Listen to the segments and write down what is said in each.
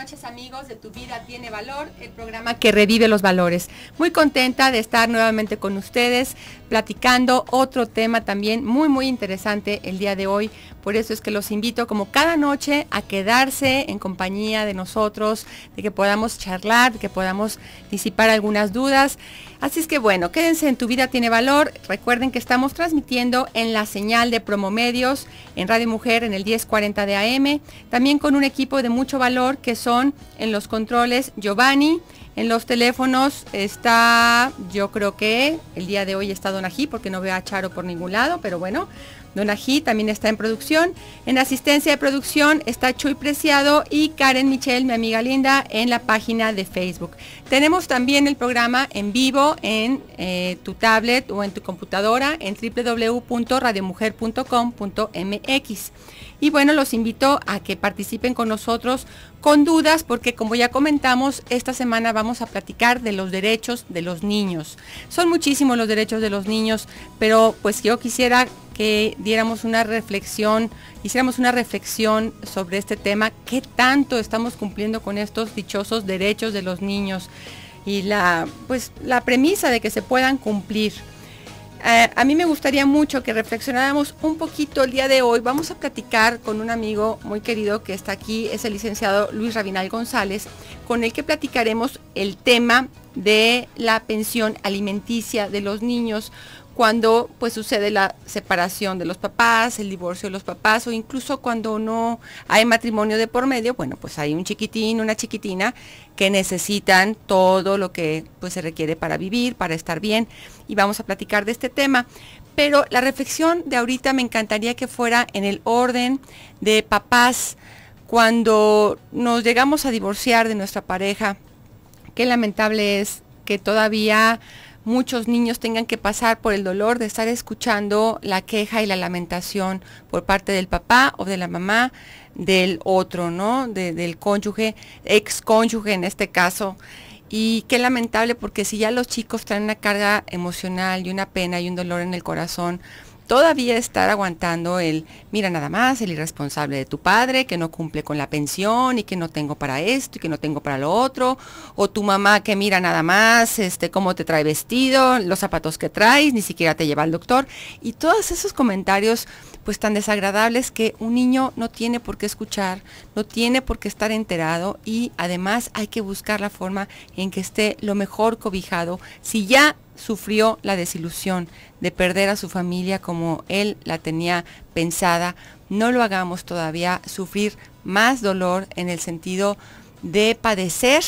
noches, amigos de Tu Vida Tiene Valor, el programa que revive los valores. Muy contenta de estar nuevamente con ustedes, platicando otro tema también muy interesante el día de hoy. Por eso es que los invito, como cada noche, a quedarse en compañía de nosotros, de que podamos charlar, de que podamos disipar algunas dudas. Así es que bueno, quédense en Tu Vida Tiene Valor. Recuerden que estamos transmitiendo en la señal de Promomedios, en Radio Mujer, en el 1040 de AM, también con un equipo de mucho valor que son en los controles Giovanni, en los teléfonos está, yo creo que el día de hoy está Don Ají, porque no veo a Charo por ningún lado, pero bueno, Don Ají también está en producción. En asistencia de producción está Chuy Preciado y Karen Michel, mi amiga linda, en la página de Facebook. Tenemos también el programa en vivo en tu tablet o en tu computadora en www.radiomujer.com.mx. Y bueno, los invito a que participen con nosotros con dudas, porque como ya comentamos, esta semana vamos a platicar de los derechos de los niños. Son muchísimos los derechos de los niños, pero pues yo quisiera que diéramos una reflexión, hiciéramos una reflexión sobre este tema, qué tanto estamos cumpliendo con estos dichosos derechos de los niños y la premisa de que se puedan cumplir. A mí me gustaría mucho que reflexionáramos un poquito el día de hoy. Vamos a platicar con un amigo muy querido que está aquí, es el licenciado Luis Rabinal González, con el que platicaremos el tema de la pensión alimenticia de los niños cuando pues sucede la separación de los papás, el divorcio de los papás, o incluso cuando no hay matrimonio de por medio. Bueno, pues hay un chiquitín, una chiquitina que necesitan todo lo que pues se requiere para vivir, para estar bien, y vamos a platicar de este tema. Pero la reflexión de ahorita me encantaría que fuera en el orden de papás cuando nos llegamos a divorciar de nuestra pareja. Qué lamentable es que todavía muchos niños tengan que pasar por el dolor de estar escuchando la queja y la lamentación por parte del papá o de la mamá del otro, ¿no? Del cónyuge, ex cónyuge en este caso. Y qué lamentable, porque si ya los chicos traen una carga emocional y una pena y un dolor en el corazón, todavía estar aguantando mira nada más, el irresponsable de tu padre que no cumple con la pensión y que no tengo para esto y que no tengo para lo otro, o tu mamá que mira nada más cómo te trae vestido, los zapatos que traes, ni siquiera te lleva al doctor, y todos esos comentarios pues tan desagradables que un niño no tiene por qué escuchar, no tiene por qué estar enterado, y además hay que buscar la forma en que esté lo mejor cobijado. Si ya sufrió la desilusión de perder a su familia como él la tenía pensada, no lo hagamos todavía sufrir más dolor en el sentido de padecer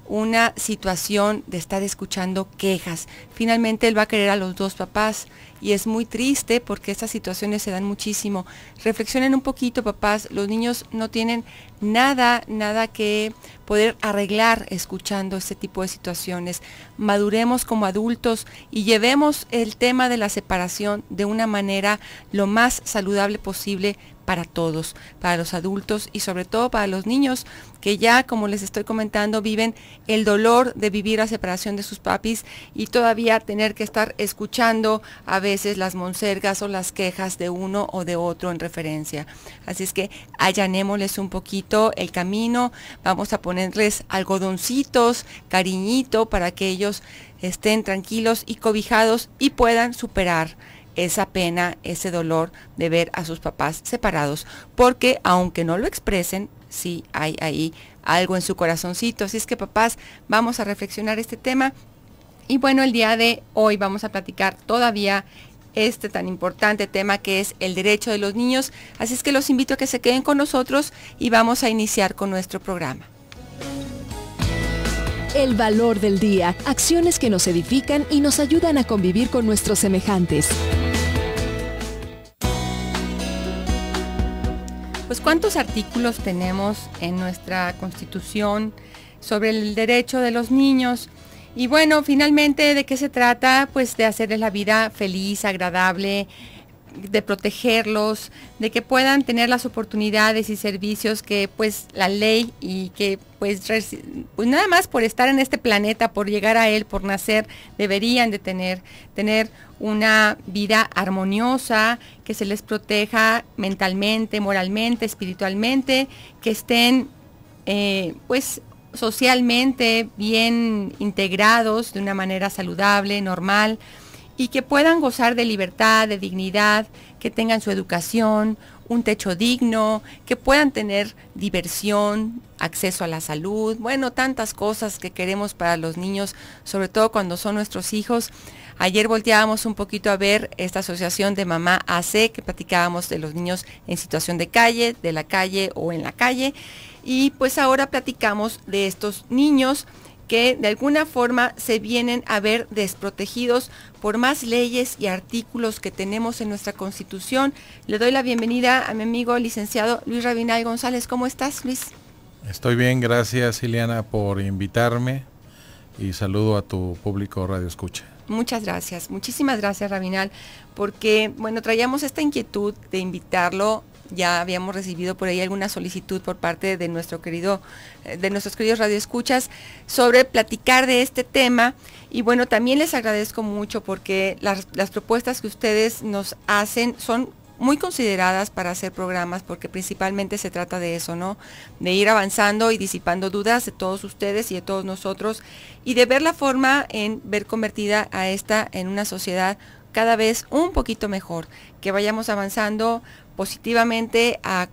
una situación de estar escuchando quejas. Finalmente él va a querer a los dos papás, y es muy triste porque estas situaciones se dan muchísimo. Reflexionen un poquito, papás, los niños no tienen nada que poder arreglar escuchando este tipo de situaciones. Maduremos como adultos y llevemos el tema de la separación de una manera lo más saludable posible para todos, para los adultos y sobre todo para los niños que ya, como les estoy comentando, viven el dolor de vivir la separación de sus papis y todavía tener que estar escuchando a veces las monsergas o las quejas de uno o de otro en referencia. Así es que allanémosles un poquito el camino, vamos a ponerles algodoncitos, cariñito, para que ellos estén tranquilos y cobijados y puedan superar esa pena, ese dolor de ver a sus papás separados, porque aunque no lo expresen, sí hay ahí algo en su corazoncito. Así es que, papás, vamos a reflexionar este tema. Y bueno, el día de hoy vamos a platicar todavía este tan importante tema que es el derecho de los niños. Así es que los invito a que se queden con nosotros y vamos a iniciar con nuestro programa. El valor del día, acciones que nos edifican y nos ayudan a convivir con nuestros semejantes. Pues cuántos artículos tenemos en nuestra Constitución sobre el derecho de los niños. Y bueno, finalmente, ¿de qué se trata? Pues de hacerles la vida feliz, agradable, de protegerlos, de que puedan tener las oportunidades y servicios que pues la ley y que pues nada más por estar en este planeta, por llegar a él, por nacer, deberían de tener una vida armoniosa, que se les proteja mentalmente, moralmente, espiritualmente, que estén pues socialmente bien integrados de una manera saludable, normal, y que puedan gozar de libertad, de dignidad, que tengan su educación, un techo digno, que puedan tener diversión, acceso a la salud, bueno, tantas cosas que queremos para los niños, sobre todo cuando son nuestros hijos. Ayer volteábamos un poquito a ver esta asociación de Mamá AC, que platicábamos de los niños en situación de calle, de la calle o en la calle, y pues ahora platicamos de estos niños que de alguna forma se vienen a ver desprotegidos por más leyes y artículos que tenemos en nuestra Constitución. Le doy la bienvenida a mi amigo licenciado Luis Rabinal González. ¿Cómo estás, Luis? Estoy bien, gracias, Ileana, por invitarme, y saludo a tu público Radio Escucha. Muchas gracias, muchísimas gracias, Rabinal, porque bueno, traíamos esta inquietud de invitarlo. Ya habíamos recibido por ahí alguna solicitud por parte de nuestros queridos radioescuchas sobre platicar de este tema, y bueno, también les agradezco mucho porque las propuestas que ustedes nos hacen son muy consideradas para hacer programas, porque principalmente se trata de eso, ¿no? De ir avanzando y disipando dudas de todos ustedes y de todos nosotros, y de ver la forma en ver convertida a esta en una sociedad cada vez un poquito mejor, que vayamos avanzando positivamente a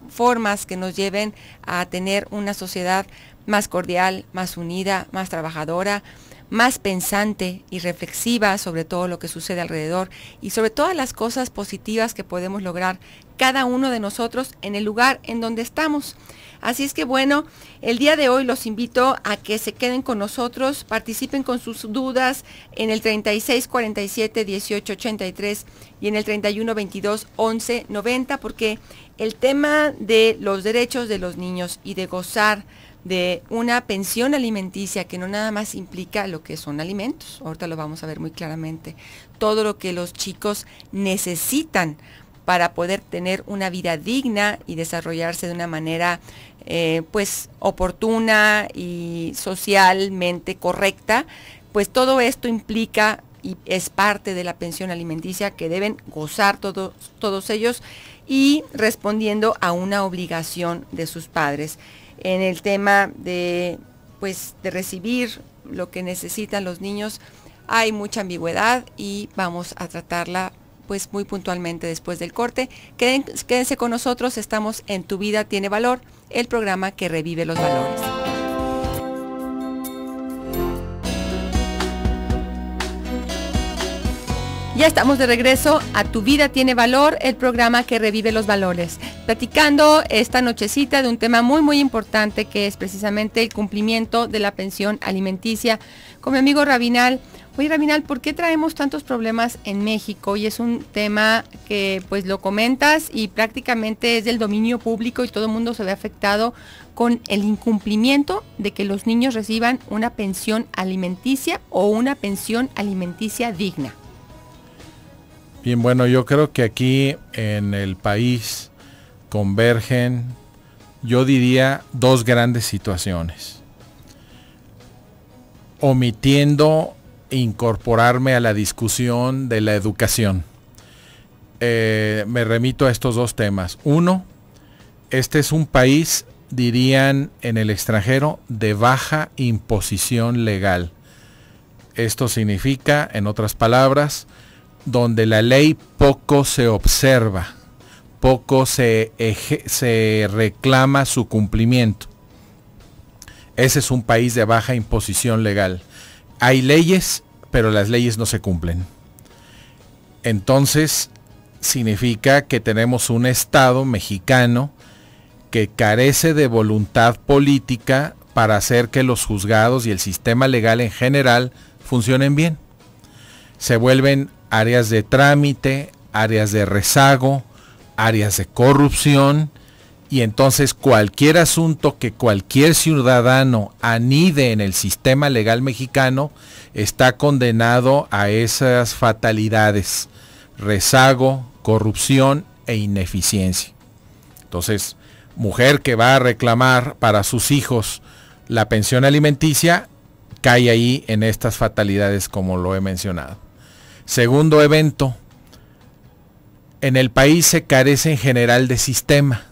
formas que nos lleven a tener una sociedad más cordial, más unida, más trabajadora, más pensante y reflexiva sobre todo lo que sucede alrededor, y sobre todas las cosas positivas que podemos lograr cada uno de nosotros en el lugar en donde estamos. Así es que bueno, el día de hoy los invito a que se queden con nosotros, participen con sus dudas en el 3647-1883 y en el 3122-1190, porque el tema de los derechos de los niños y de gozar de una pensión alimenticia, que no nada más implica lo que son alimentos, ahorita lo vamos a ver muy claramente, todo lo que los chicos necesitan para poder tener una vida digna y desarrollarse de una manera pues oportuna y socialmente correcta, pues todo esto implica y es parte de la pensión alimenticia que deben gozar todos ellos, y respondiendo a una obligación de sus padres. En el tema de recibir lo que necesitan los niños hay mucha ambigüedad, y vamos a tratarla pues muy puntualmente después del corte. Quédense con nosotros, estamos en Tu Vida Tiene Valor, el programa que revive los valores. Ya estamos de regreso a Tu Vida Tiene Valor, el programa que revive los valores, platicando esta nochecita de un tema muy muy importante, que es precisamente el cumplimiento de la pensión alimenticia, con mi amigo Rabinal. Oye, Rabinal, ¿por qué traemos tantos problemas en México? Y es un tema que pues lo comentas y prácticamente es del dominio público, y todo el mundo se ve afectado con el incumplimiento de que los niños reciban una pensión alimenticia o una pensión alimenticia digna. Bien, bueno, yo creo que aquí en el país convergen, yo diría, dos grandes situaciones. Omitiendo incorporarme a la discusión de la educación. Me remito a estos dos temas. Uno, este es un país, dirían en el extranjero, de baja imposición legal. Esto significa, en otras palabras, donde la ley poco se observa, poco se reclama su cumplimiento. Ese es un país de baja imposición legal. Hay leyes, pero las leyes no se cumplen. Entonces, significa que tenemos un Estado mexicano que carece de voluntad política para hacer que los juzgados y el sistema legal en general funcionen bien. Se vuelven áreas de trámite, áreas de rezago, áreas de corrupción, y entonces cualquier asunto que cualquier ciudadano anide en el sistema legal mexicano está condenado a esas fatalidades: rezago, corrupción e ineficiencia. Entonces, mujer que va a reclamar para sus hijos la pensión alimenticia cae ahí en estas fatalidades, como lo he mencionado. Segundo evento, en el país se carece en general de sistema.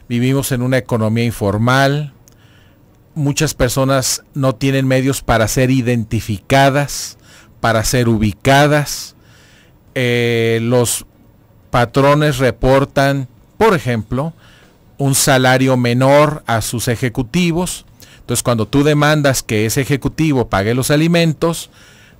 Vivimos en una economía informal, muchas personas no tienen medios para ser identificadas, para ser ubicadas. Los patrones reportan, por ejemplo, un salario menor a sus ejecutivos. Entonces, cuando tú demandas que ese ejecutivo pague los alimentos,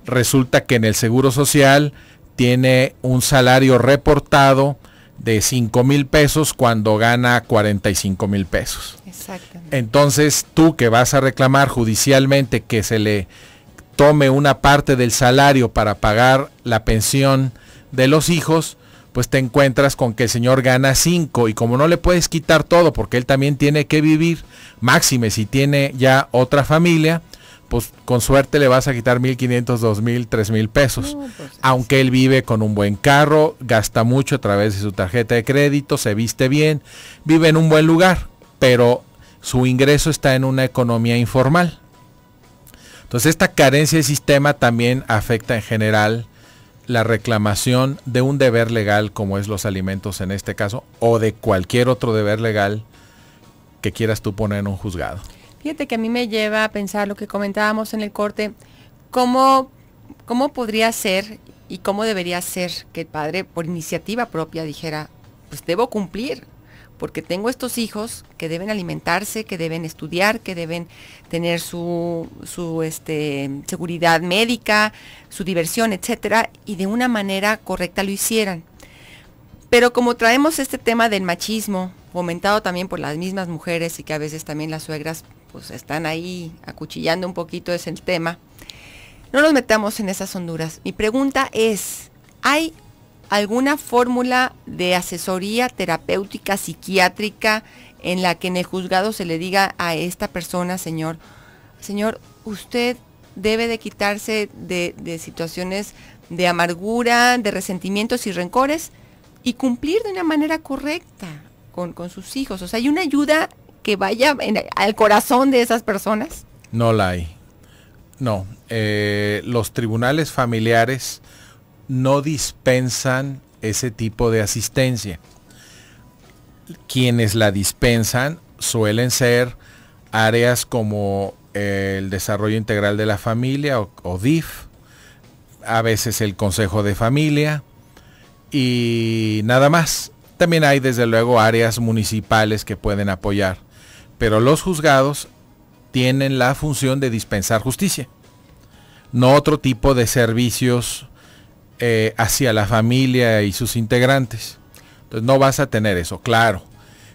resulta que en el Seguro Social tiene un salario reportado de 5,000 pesos cuando gana 45,000 pesos. Exactamente. Entonces, tú que vas a reclamar judicialmente que se le tome una parte del salario para pagar la pensión de los hijos, pues te encuentras con que el señor gana 5 y como no le puedes quitar todo porque él también tiene que vivir, máxime si tiene ya otra familia, pues con suerte le vas a quitar 1,500, 2,000, 3,000 pesos. No, pues, aunque él vive con un buen carro, gasta mucho a través de su tarjeta de crédito, se viste bien, vive en un buen lugar, pero su ingreso está en una economía informal. Entonces esta carencia de sistema también afecta en general la reclamación de un deber legal como es los alimentos en este caso, o de cualquier otro deber legal que quieras tú poner en un juzgado. Fíjate que a mí me lleva a pensar lo que comentábamos en el corte, cómo podría ser y cómo debería ser que el padre por iniciativa propia dijera, pues debo cumplir, porque tengo estos hijos que deben alimentarse, que deben estudiar, que deben tener su seguridad médica, su diversión, etcétera, y de una manera correcta lo hicieran. Pero como traemos este tema del machismo, fomentado también por las mismas mujeres y que a veces también las suegras pues están ahí acuchillando un poquito ese tema, no nos metamos en esas honduras. Mi pregunta es, ¿hay alguna fórmula de asesoría terapéutica, psiquiátrica, en la que en el juzgado se le diga a esta persona, señor, usted debe de quitarse de situaciones de amargura, de resentimientos y rencores y cumplir de una manera correcta con sus hijos? O sea, ¿hay una ayuda que vaya al corazón de esas personas? No la hay. No. Los tribunales familiares no dispensan ese tipo de asistencia. Quienes la dispensan suelen ser áreas como el desarrollo integral de la familia o DIF, a veces el Consejo de Familia y nada más. También hay desde luego áreas municipales que pueden apoyar, pero los juzgados tienen la función de dispensar justicia, no otro tipo de servicios hacia la familia y sus integrantes. Entonces no vas a tener eso, claro.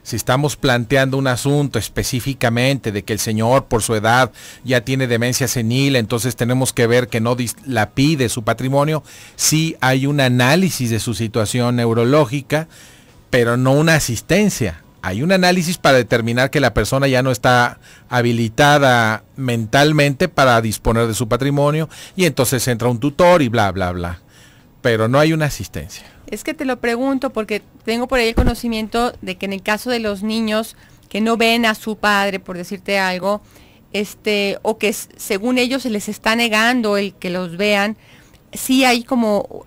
Si estamos planteando un asunto específicamente de que el señor por su edad ya tiene demencia senil, entonces tenemos que ver que no dilapide su patrimonio, sí hay un análisis de su situación neurológica, pero no una asistencia. Hay un análisis para determinar que la persona ya no está habilitada mentalmente para disponer de su patrimonio y entonces entra un tutor y bla, bla, bla. Pero no hay una asistencia. Es que te lo pregunto porque tengo por ahí el conocimiento de que en el caso de los niños que no ven a su padre, por decirte algo, o que según ellos se les está negando el que los vean, sí hay como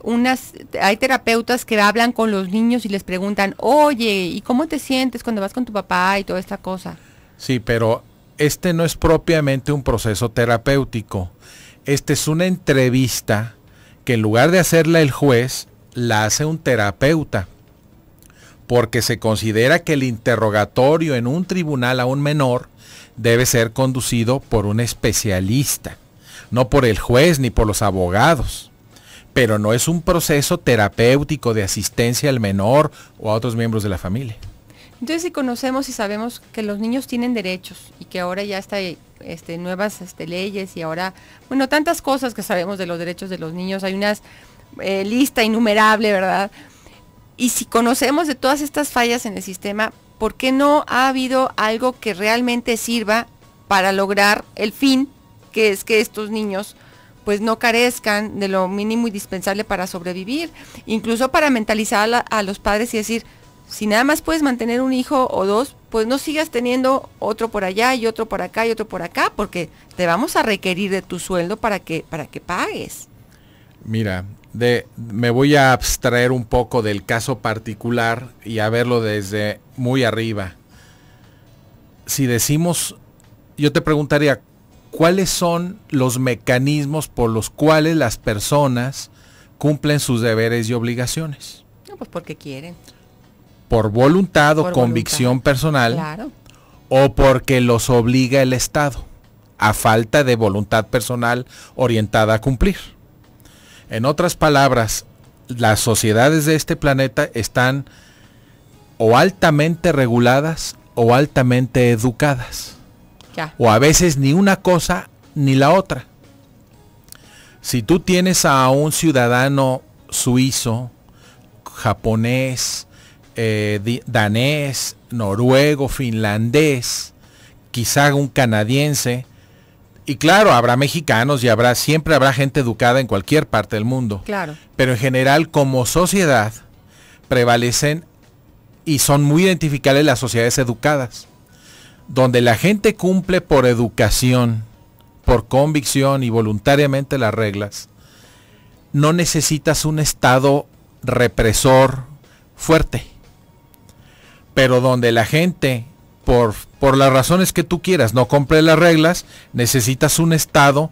hay terapeutas que hablan con los niños y les preguntan, oye, ¿y cómo te sientes cuando vas con tu papá y toda esta cosa? Sí, pero este no es propiamente un proceso terapéutico. Este es una entrevista que en lugar de hacerla el juez, la hace un terapeuta, porque se considera que el interrogatorio en un tribunal a un menor debe ser conducido por un especialista, no por el juez ni por los abogados, pero no es un proceso terapéutico de asistencia al menor o a otros miembros de la familia. Entonces, si conocemos y sabemos que los niños tienen derechos y que ahora ya está nuevas leyes y ahora, bueno, tantas cosas que sabemos de los derechos de los niños, hay una lista innumerable, ¿verdad? Y si conocemos de todas estas fallas en el sistema, ¿por qué no ha habido algo que realmente sirva para lograr el fin, que es que estos niños pues no carezcan de lo mínimo indispensable para sobrevivir, incluso para mentalizar a los padres y decir, si nada más puedes mantener un hijo o dos, pues no sigas teniendo otro por allá y otro por acá y otro por acá, porque te vamos a requerir de tu sueldo para que pagues. Mira, me voy a abstraer un poco del caso particular y a verlo desde muy arriba. Si decimos yo te preguntaría, ¿cuáles son los mecanismos por los cuales las personas cumplen sus deberes y obligaciones? No, pues porque quieren. ¿Por voluntad o Por convicción voluntad. personal? Claro. ¿O porque los obliga el Estado, a falta de voluntad personal orientada a cumplir? En otras palabras, las sociedades de este planeta están o altamente reguladas o altamente educadas. Ya. O a veces ni una cosa ni la otra. Si tú tienes a un ciudadano suizo, japonés, danés, noruego, finlandés, quizá un canadiense, y claro, habrá mexicanos y siempre habrá gente educada en cualquier parte del mundo. Claro. Pero en general, como sociedad, prevalecen y son muy identificables las sociedades educadas, donde la gente cumple por educación, por convicción y voluntariamente las reglas. No necesitas un Estado represor fuerte, pero donde la gente, por las razones que tú quieras, no cumple las reglas, necesitas un Estado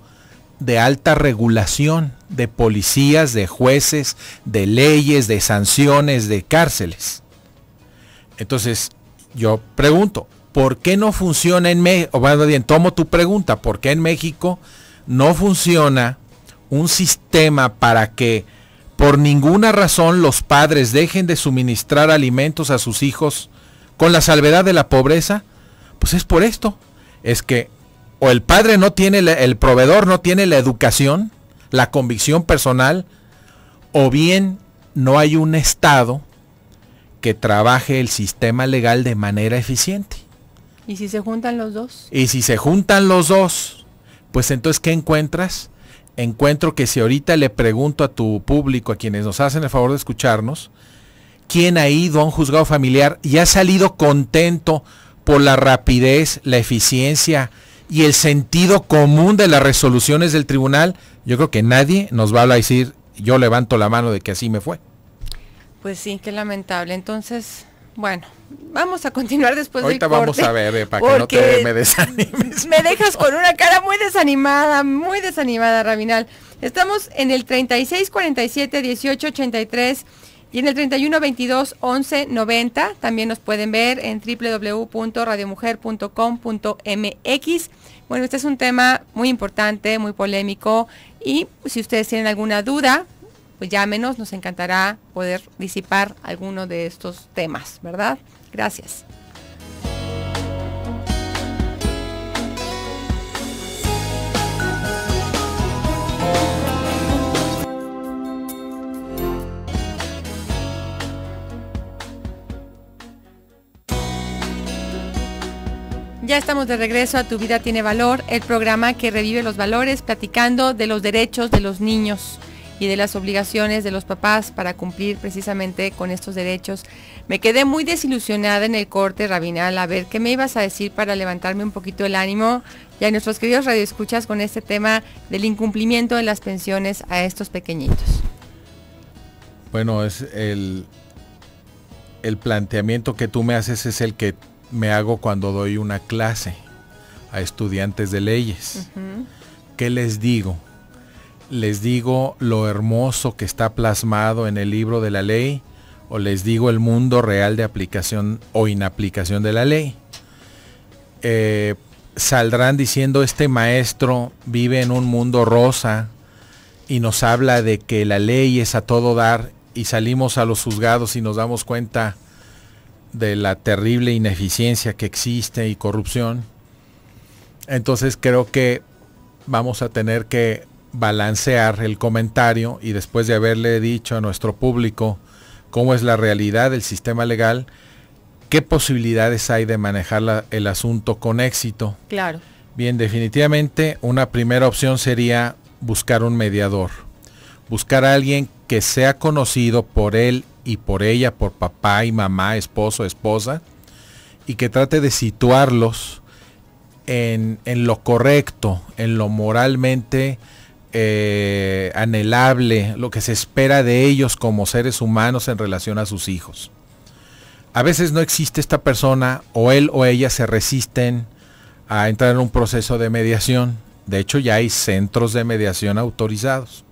de alta regulación, de policías, de jueces, de leyes, de sanciones, de cárceles. Entonces, yo pregunto, ¿por qué no funciona en México? Bueno, bien, tomo tu pregunta, ¿por qué en México no funciona un sistema para que por ninguna razón los padres dejen de suministrar alimentos a sus hijos con la salvedad de la pobreza? Pues es por esto, es que o el padre no tiene, el proveedor no tiene la educación, la convicción personal, o bien no hay un Estado que trabaje el sistema legal de manera eficiente. ¿Y si se juntan los dos? Y si se juntan los dos, pues entonces, ¿qué encuentras? Encuentro que si ahorita le pregunto a tu público, a quienes nos hacen el favor de escucharnos, ¿quién ha ido a un juzgado familiar y ha salido contento por la rapidez, la eficiencia y el sentido común de las resoluciones del tribunal? Yo creo que nadie nos va a decir, yo levanto la mano de que así me fue. Pues sí, qué lamentable. Entonces, bueno, vamos a continuar después Ahorita del corte. vamos a ver, para que no te me desanimes. Me dejas con una cara muy desanimada, Rabinal. Estamos en el 36 47 18 83 y en el 31 22 11 90. También nos pueden ver en www.radiomujer.com.mx. Bueno, este es un tema muy importante, muy polémico, y si ustedes tienen alguna duda, pues llámenos, nos encantará poder disipar alguno de estos temas, ¿verdad? Gracias. Ya estamos de regreso a Tu Vida Tiene Valor, el programa que revive los valores, platicando de los derechos de los niños y de las obligaciones de los papás para cumplir precisamente con estos derechos. Me quedé muy desilusionada en el corte, Rabinal. A ver, ¿qué me ibas a decir para levantarme un poquito el ánimo? Ya nuestros queridos radioescuchas con este tema del incumplimiento de las pensiones a estos pequeñitos. Bueno, es el planteamiento que tú me haces es el que me hago cuando doy una clase a estudiantes de leyes. ¿Qué les digo? ¿Les digo lo hermoso que está plasmado en el libro de la ley, o les digo el mundo real de aplicación o inaplicación de la ley? Saldrán diciendo, este maestro vive en un mundo rosa y nos habla de que la ley es a todo dar, y salimos a los juzgados y nos damos cuenta de la terrible ineficiencia que existe y corrupción. Entonces creo que vamos a tener que balancear el comentario, y después de haberle dicho a nuestro público cómo es la realidad del sistema legal, qué posibilidades hay de manejar el asunto con éxito. Claro. Bien, definitivamente una primera opción sería buscar un mediador, buscar a alguien que sea conocido por él y por ella, por papá y mamá, esposo, esposa, y que trate de situarlos en lo correcto, en lo moralmente anhelable, lo que se espera de ellos como seres humanos en relación a sus hijos. A veces no existe esta persona, o él o ella se resisten a entrar en un proceso de mediación. De hecho, ya hay centros de mediación autorizados.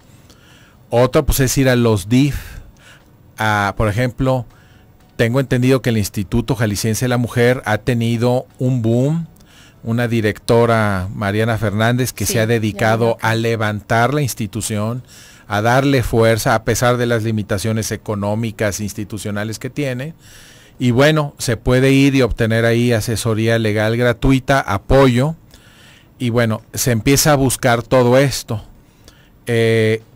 Otro pues es ir a los DIF. Por ejemplo, tengo entendido que el Instituto Jalisciense de la Mujer ha tenido un boom, una directora, Mariana Fernández, que se ha dedicado a levantar la institución, a darle fuerza a pesar de las limitaciones económicas, institucionales que tiene. Y bueno, se puede ir y obtener ahí asesoría legal gratuita, apoyo, y bueno, se empieza a buscar todo esto,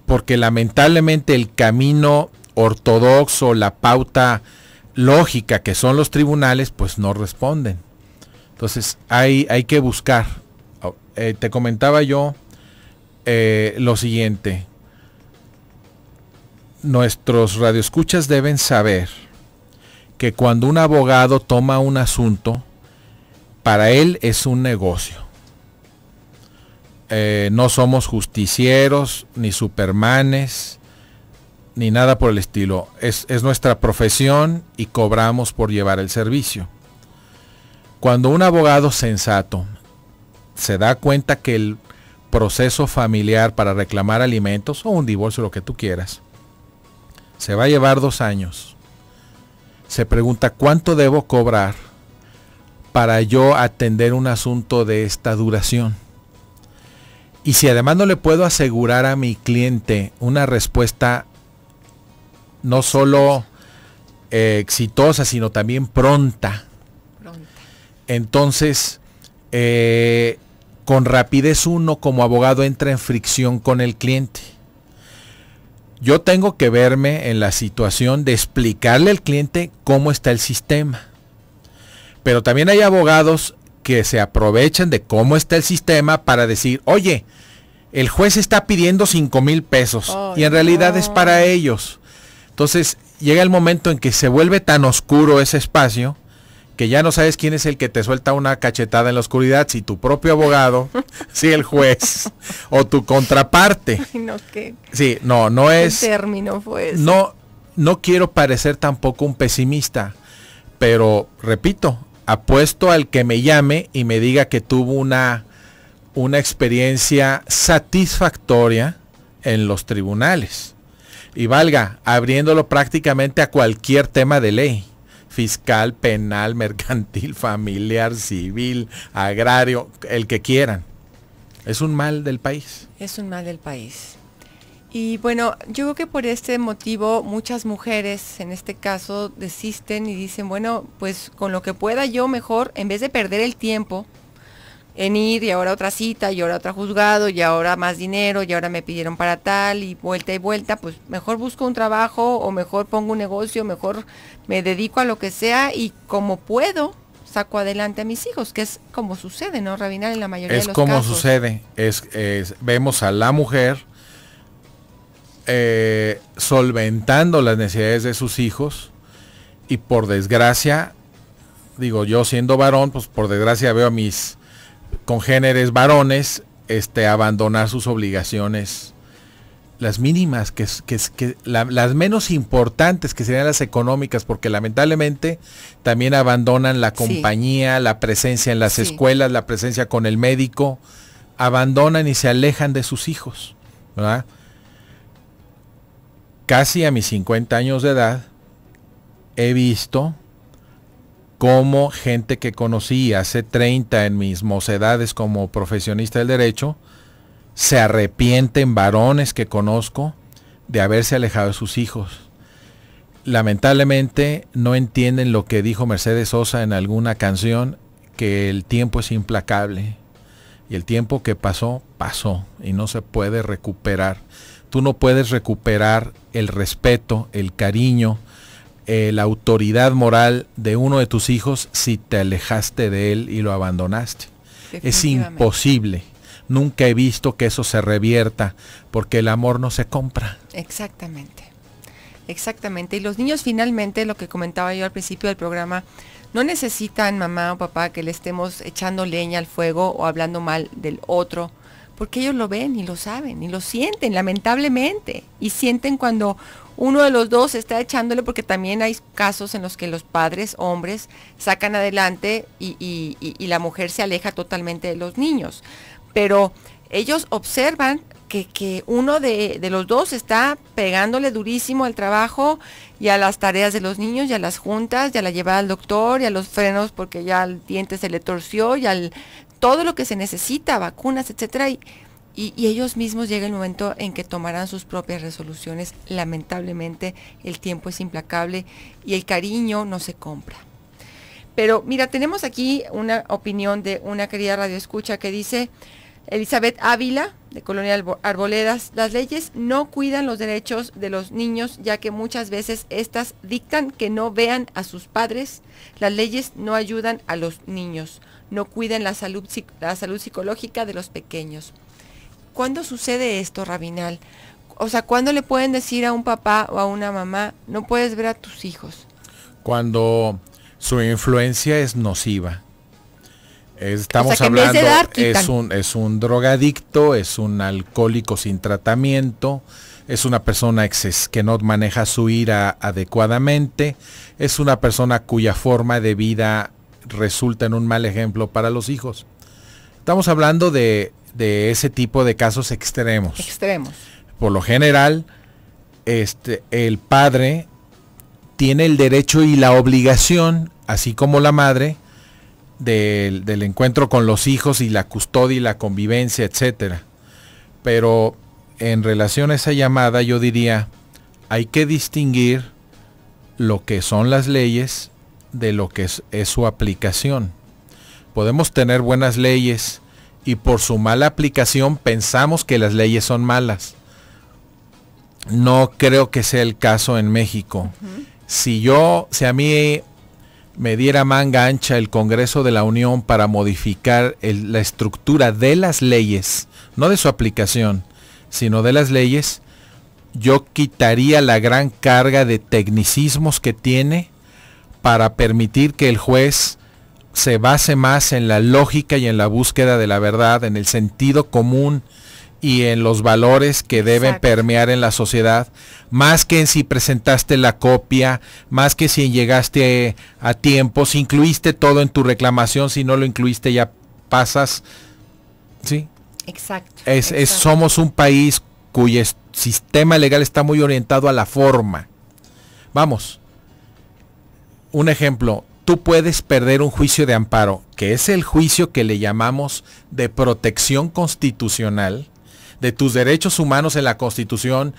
porque lamentablemente el camino ortodoxo, la pauta lógica que son los tribunales, pues no responden. Entonces hay que buscar. Te comentaba yo lo siguiente. Nuestros radioescuchas deben saber que cuando un abogado toma un asunto, para él es un negocio. No somos justicieros, ni supermanes, ni nada por el estilo. Es nuestra profesión y cobramos por llevar el servicio. Cuando un abogado sensato se da cuenta que el proceso familiar para reclamar alimentos o un divorcio, lo que tú quieras, se va a llevar 2 años, se pregunta cuánto debo cobrar para yo atender un asunto de esta duración. Y si además no le puedo asegurar a mi cliente una respuesta no solo exitosa, sino también pronta, entonces con rapidez uno como abogado entra en fricción con el cliente. Yo tengo que verme en la situación de explicarle al cliente cómo está el sistema. Pero también hay abogados que se aprovechan de cómo está el sistema para decir, oye, el juez está pidiendo 5,000 pesos y en realidad es para ellos. Entonces llega el momento en que se vuelve tan oscuro ese espacio que ya no sabes quién es el que te suelta una cachetada en la oscuridad, si tu propio abogado, si el juez o tu contraparte. Ay, no, ¿qué? Sí, no es... ¿Qué término fue ese? No quiero parecer tampoco un pesimista, pero repito, apuesto al que me llame y me diga que tuvo una experiencia satisfactoria en los tribunales. Y valga, abriéndolo prácticamente a cualquier tema de ley. Fiscal, penal, mercantil, familiar, civil, agrario, el que quieran. Es un mal del país. Es un mal del país. Y bueno, yo creo que por este motivo muchas mujeres en este caso desisten y dicen, bueno, pues con lo que pueda yo mejor, en vez de perder el tiempo en ir y ahora otra cita y ahora otro juzgado y ahora más dinero y ahora me pidieron para tal y vuelta, pues mejor busco un trabajo o mejor pongo un negocio, mejor me dedico a lo que sea y como puedo saco adelante a mis hijos, que es como sucede, ¿no, Rabinal? En la mayoría de los casos. Es como sucede, vemos a la mujer solventando las necesidades de sus hijos y por desgracia, digo yo siendo varón, pues por desgracia veo a mis congéneres varones abandonar sus obligaciones, las mínimas, las menos importantes, que serían las económicas, porque lamentablemente también abandonan la compañía, la presencia en las escuelas, la presencia con el médico, abandonan y se alejan de sus hijos, ¿verdad? Casi a mis 50 años de edad he visto cómo gente que conocí hace 30 en mis mocedades como profesionista del derecho, se arrepienten, varones que conozco, de haberse alejado de sus hijos. Lamentablemente no entienden lo que dijo Mercedes Sosa en alguna canción, que el tiempo es implacable. Y el tiempo que pasó, pasó y no se puede recuperar. Tú no puedes recuperar el respeto, el cariño, la autoridad moral de uno de tus hijos si te alejaste de él y lo abandonaste. Es imposible. Nunca he visto que eso se revierta, porque el amor no se compra. Exactamente. Exactamente. Y los niños finalmente, lo que comentaba yo al principio del programa, no necesitan mamá o papá que le estemos echando leña al fuego o hablando mal del otro, porque ellos lo ven y lo saben y lo sienten, lamentablemente. Y sienten cuando uno de los dos está echándole, porque también hay casos en los que los padres, hombres, sacan adelante y la mujer se aleja totalmente de los niños. Pero ellos observan que uno de los dos está pegándole durísimo al trabajo y a las tareas de los niños y a las juntas y a la llevada al doctor y a los frenos porque ya el diente se le torció y al todo lo que se necesita, vacunas, etcétera, y ellos mismos llega el momento en que tomarán sus propias resoluciones. Lamentablemente el tiempo es implacable y el cariño no se compra. Pero mira, tenemos aquí una opinión de una querida radioescucha que dice: Elizabeth Ávila, de Colonia Arboledas: las leyes no cuidan los derechos de los niños, ya que muchas veces estas dictan que no vean a sus padres. Las leyes no ayudan a los niños, no cuidan la salud psicológica de los pequeños. ¿Cuándo sucede esto, Rabinal? O sea, ¿cuándo le pueden decir a un papá o a una mamá, no puedes ver a tus hijos? Cuando su influencia es nociva. Estamos o sea, hablando, de dar, es un drogadicto, es un alcohólico sin tratamiento, es una persona que no maneja su ira adecuadamente, es una persona cuya forma de vida resulta en un mal ejemplo para los hijos. Estamos hablando de ese tipo de casos extremos. Por lo general, el padre tiene el derecho y la obligación, así como la madre, del encuentro con los hijos y la custodia y la convivencia, etcétera. Pero en relación a esa llamada, yo diría, hay que distinguir lo que son las leyes de lo que es su aplicación. Podemos tener buenas leyes y por su mala aplicación pensamos que las leyes son malas. No creo que sea el caso en México. Si a mí me diera manga ancha el Congreso de la Unión para modificar la estructura de las leyes, no de su aplicación, sino de las leyes, yo quitaría la gran carga de tecnicismos que tiene para permitir que el juez se base más en la lógica y en la búsqueda de la verdad, en el sentido común y en los valores que deben permear en la sociedad, más que en si presentaste la copia, más que si llegaste a tiempo, si incluiste todo en tu reclamación, si no lo incluiste ya pasas, ¿sí? Exacto. Somos un país cuyo sistema legal está muy orientado a la forma. Vamos, un ejemplo, tú puedes perder un juicio de amparo, que es el juicio que le llamamos de protección constitucional, de tus derechos humanos en la Constitución,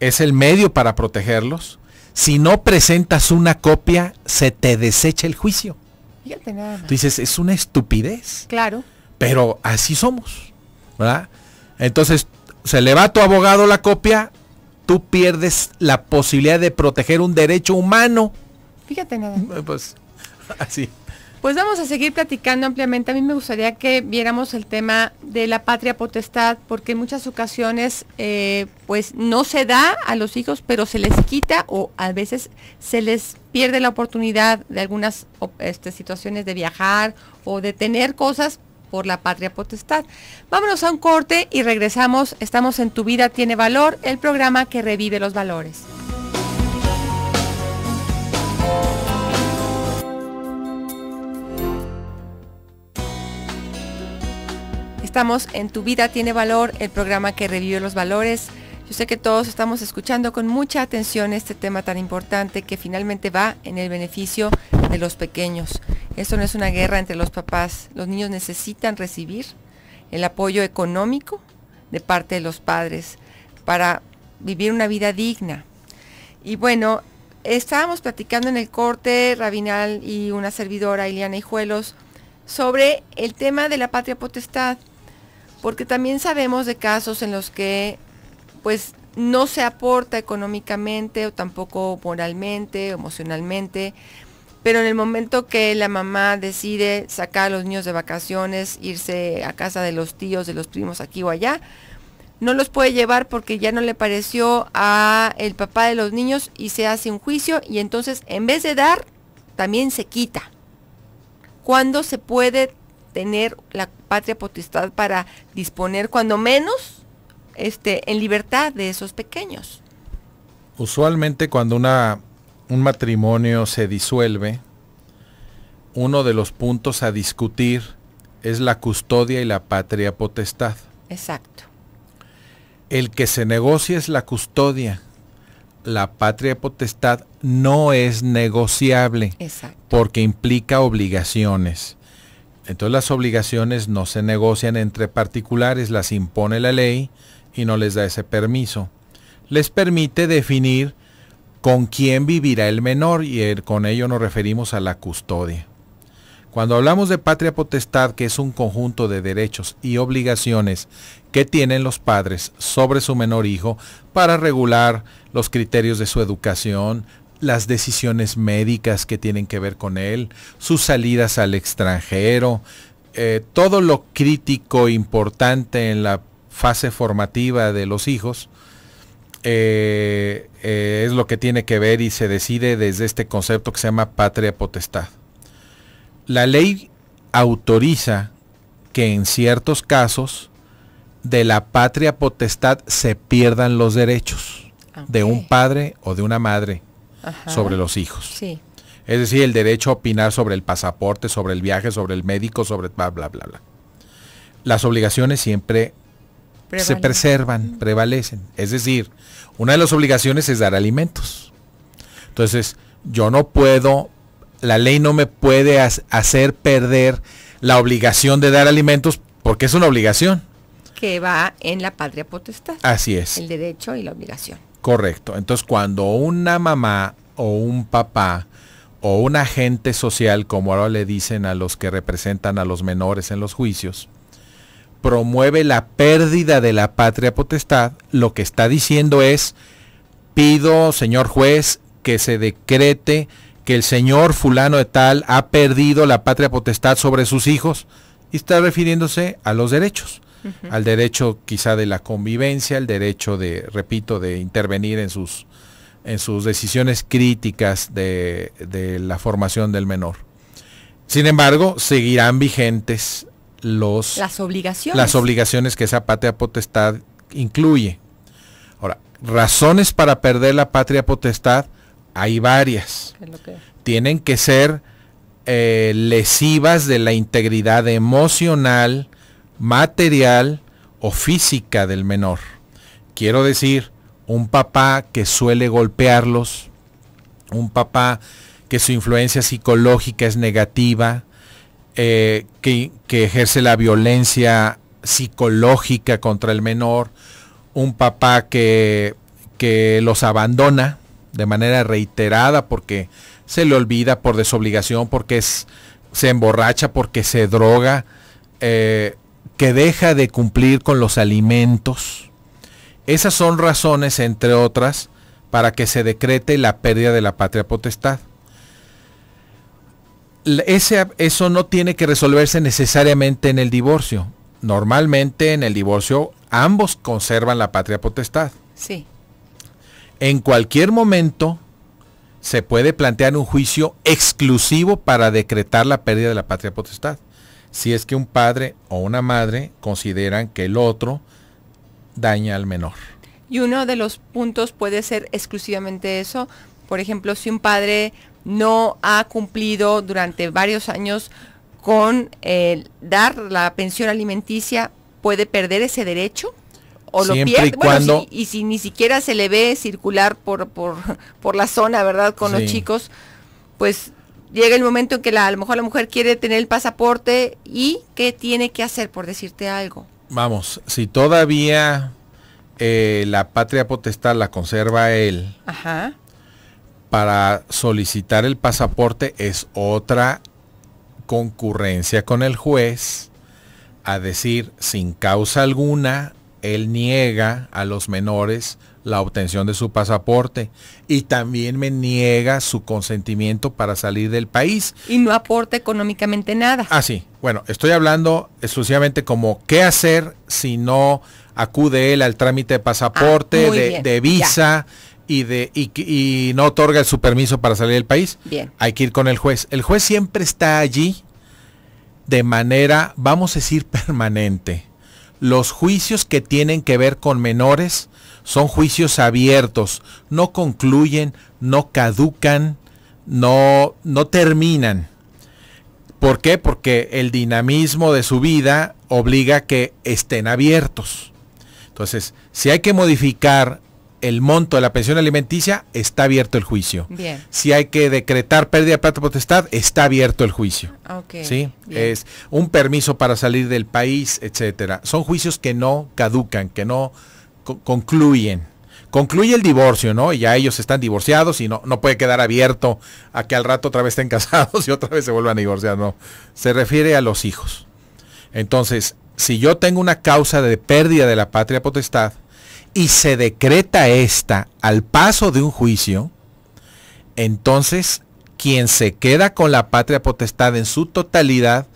es el medio para protegerlos. Si no presentas una copia, se te desecha el juicio. Fíjate nada más. Tú dices, es una estupidez. Claro. Pero así somos, ¿verdad? Entonces, se le va a tu abogado la copia, tú pierdes la posibilidad de proteger un derecho humano. Fíjate nada más. Pues, así. Pues vamos a seguir platicando ampliamente. A mí me gustaría que viéramos el tema de la patria potestad, porque en muchas ocasiones pues no se da a los hijos, pero se les quita o a veces se les pierde la oportunidad de algunas situaciones de viajar o de tener cosas por la patria potestad. Vámonos a un corte y regresamos. Estamos en Tu Vida Tiene Valor, el programa que revive los valores. Estamos en Tu Vida Tiene Valor, el programa que revive los valores. Yo sé que todos estamos escuchando con mucha atención este tema tan importante que finalmente va en el beneficio de los pequeños. Esto no es una guerra entre los papás. Los niños necesitan recibir el apoyo económico de parte de los padres para vivir una vida digna. Y bueno, estábamos platicando en el corte, Rabinal y una servidora, Ileana Hijuelos, sobre el tema de la patria potestad. Porque también sabemos de casos en los que pues no se aporta económicamente o tampoco moralmente, emocionalmente, pero en el momento que la mamá decide sacar a los niños de vacaciones, irse a casa de los tíos, de los primos aquí o allá, no los puede llevar porque ya no le pareció a el papá de los niños y se hace un juicio y entonces en vez de dar, también se quita. ¿Cuándo se puede tener la patria potestad para disponer, cuando menos, en libertad de esos pequeños? Usualmente cuando un matrimonio se disuelve, uno de los puntos a discutir es la custodia y la patria potestad. Exacto. El que se negocia es la custodia. La patria potestad no es negociable. Exacto. Porque implica obligaciones. Entonces las obligaciones no se negocian entre particulares, las impone la ley y no les da ese permiso. Les permite definir con quién vivirá el menor y con ello nos referimos a la custodia. Cuando hablamos de patria potestad, que es un conjunto de derechos y obligaciones que tienen los padres sobre su menor hijo para regular los criterios de su educación, las decisiones médicas que tienen que ver con él, sus salidas al extranjero, todo lo crítico importante en la fase formativa de los hijos, es lo que tiene que ver y se decide desde este concepto que se llama patria potestad. La ley autoriza que en ciertos casos de la patria potestad se pierdan los derechos de un padre o de una madre sobre los hijos. Sí. Es decir, el derecho a opinar sobre el pasaporte, sobre el viaje, sobre el médico, sobre bla, bla, bla, bla. Las obligaciones siempre se preservan, prevalecen. Es decir, una de las obligaciones es dar alimentos. Entonces, yo no puedo, la ley no me puede hacer perder la obligación de dar alimentos porque es una obligación. Que va en la patria potestad. Así es. El derecho y la obligación. Correcto. Entonces, cuando una mamá o un papá o un agente social, como ahora le dicen a los que representan a los menores en los juicios, promueve la pérdida de la patria potestad, lo que está diciendo es, pido, señor juez, que se decrete que el señor fulano de tal ha perdido la patria potestad sobre sus hijos, y está refiriéndose a los derechos. Al derecho quizá de la convivencia, el derecho de, repito, de intervenir en sus decisiones críticas de la formación del menor. Sin embargo, seguirán vigentes las obligaciones que esa patria potestad incluye. Ahora, razones para perder la patria potestad hay varias. Tienen que ser lesivas de la integridad emocional, material o física del menor. Quiero decir, un papá que suele golpearlos, un papá que su influencia psicológica es negativa, que ejerce la violencia psicológica contra el menor, un papá que los abandona de manera reiterada porque se le olvida, por desobligación, porque se emborracha, porque se droga, que deja de cumplir con los alimentos. Esas son razones, entre otras, para que se decrete la pérdida de la patria potestad. Eso no tiene que resolverse necesariamente en el divorcio. Normalmente en el divorcio ambos conservan la patria potestad. Sí. En cualquier momento se puede plantear un juicio exclusivo para decretar la pérdida de la patria potestad, si es que un padre o una madre consideran que el otro daña al menor. Y uno de los puntos puede ser exclusivamente eso. Por ejemplo, si un padre no ha cumplido durante varios años con dar la pensión alimenticia, ¿puede perder ese derecho? ¿O lo pierde? Bueno, si ni siquiera se le ve circular por la zona, ¿verdad? Con los chicos, pues llega el momento en que a lo mejor la mujer quiere tener el pasaporte y ¿qué tiene que hacer, por decirte algo? Vamos, si todavía la patria potestad la conserva él, para solicitar el pasaporte es otra concurrencia con el juez a decir, sin causa alguna, él niega a los menores la obtención de su pasaporte y también me niega su consentimiento para salir del país. Y no aporta económicamente nada. Ah, sí. Bueno, estoy hablando exclusivamente como qué hacer si no acude él al trámite de pasaporte, de visa y no otorga su permiso para salir del país. Bien. Hay que ir con el juez. El juez siempre está allí de manera, vamos a decir, permanente. Los juicios que tienen que ver con menores son juicios abiertos, no concluyen, no caducan, no terminan. ¿Por qué? Porque el dinamismo de su vida obliga a que estén abiertos. Entonces, si hay que modificar el monto de la pensión alimenticia, está abierto el juicio. Bien. Si hay que decretar pérdida de patria potestad, está abierto el juicio. Okay. ¿Sí? Bien. Es un permiso para salir del país, etcétera. Son juicios que no caducan, que no concluyen. Concluye el divorcio, ¿no? Y ya ellos están divorciados y no puede quedar abierto a que al rato otra vez estén casados y otra vez se vuelvan a divorciar, no. Se refiere a los hijos. Entonces, si yo tengo una causa de pérdida de la patria potestad y se decreta esta al paso de un juicio, entonces quien se queda con la patria potestad en su totalidad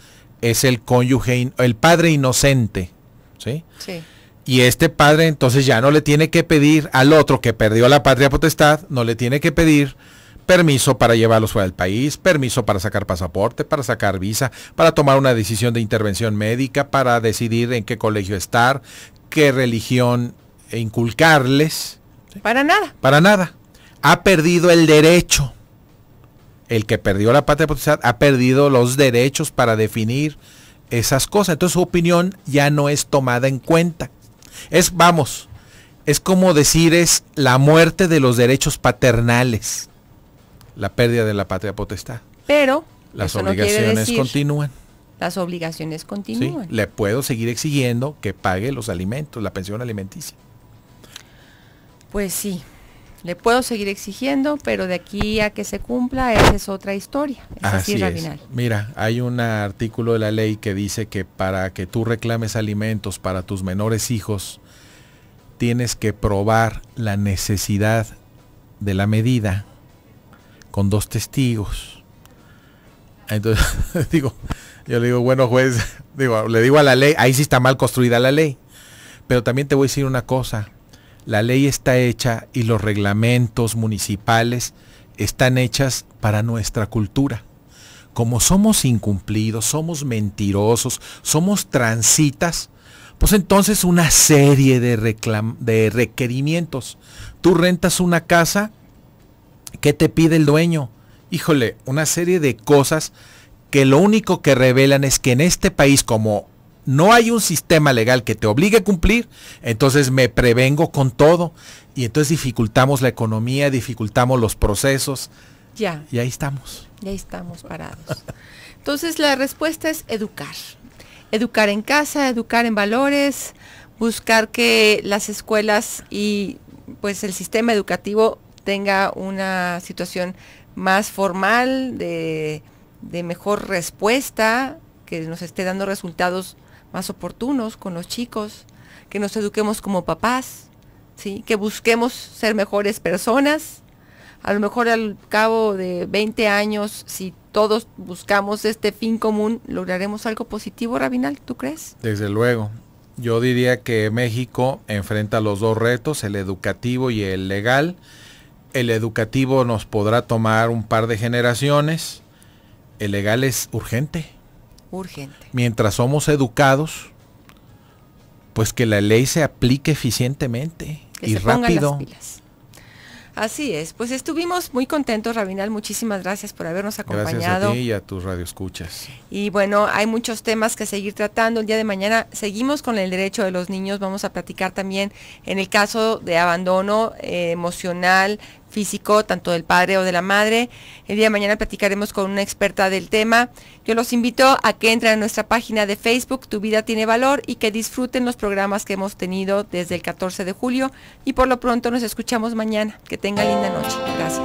es el cónyuge, el padre inocente, ¿sí? Sí. Y este padre entonces ya no le tiene que pedir al otro que perdió la patria potestad, no le tiene que pedir permiso para llevarlos fuera del país, permiso para sacar pasaporte, para sacar visa, para tomar una decisión de intervención médica, para decidir en qué colegio estar, qué religión inculcarles. ¿Sí? Para nada. Para nada. Ha perdido el derecho. El que perdió la patria potestad ha perdido los derechos para definir esas cosas. Entonces su opinión ya no es tomada en cuenta. Es como decir, es la muerte de los derechos paternales, la pérdida de la patria potestad. Pero las eso obligaciones no quiere decir, continúan. Las obligaciones continúan. ¿Sí? Le puedo seguir exigiendo que pague los alimentos, la pensión alimenticia. Pues sí, le puedo seguir exigiendo, pero de aquí a que se cumpla, esa es otra historia. Así es. Rabinal. Mira, hay un artículo de la ley que dice que para que tú reclames alimentos para tus menores hijos, tienes que probar la necesidad de la medida con 2 testigos. Entonces, yo le digo, bueno, juez, le digo a la ley, ahí sí está mal construida la ley. Pero también te voy a decir una cosa. La ley está hecha y los reglamentos municipales están hechas para nuestra cultura. Como somos incumplidos, somos mentirosos, somos transitas, pues entonces una serie de requerimientos. Tú rentas una casa, ¿qué te pide el dueño? Híjole, una serie de cosas que lo único que revelan es que en este país, como no hay un sistema legal que te obligue a cumplir, entonces me prevengo con todo y entonces dificultamos la economía, dificultamos los procesos. Ya. Y ahí estamos. Ya estamos parados. Entonces la respuesta es educar. Educar en casa, educar en valores, buscar que las escuelas y pues el sistema educativo tenga una situación más formal, de mejor respuesta, que nos esté dando resultados más oportunos con los chicos, que nos eduquemos como papás, ¿sí? Que busquemos ser mejores personas. A lo mejor al cabo de 20 años, si todos buscamos este fin común, lograremos algo positivo, Rabinal, ¿tú crees? Desde luego. Yo diría que México enfrenta los 2 retos, el educativo y el legal. El educativo nos podrá tomar un par de generaciones. El legal es urgente. Urgente. Mientras somos educados, pues que la ley se aplique eficientemente y rápido. Pongan las pilas. Así es, pues estuvimos muy contentos, Rabinal, muchísimas gracias por habernos acompañado. Gracias a ti y a tus radioescuchas. Y bueno, hay muchos temas que seguir tratando. El día de mañana seguimos con el derecho de los niños, vamos a platicar también en el caso de abandono emocional, físico, tanto del padre o de la madre. El día de mañana platicaremos con una experta del tema. Yo los invito a que entren a nuestra página de Facebook, Tu Vida Tiene Valor, y que disfruten los programas que hemos tenido desde el 14 de julio. Y por lo pronto nos escuchamos mañana. Que tengan linda noche. Gracias.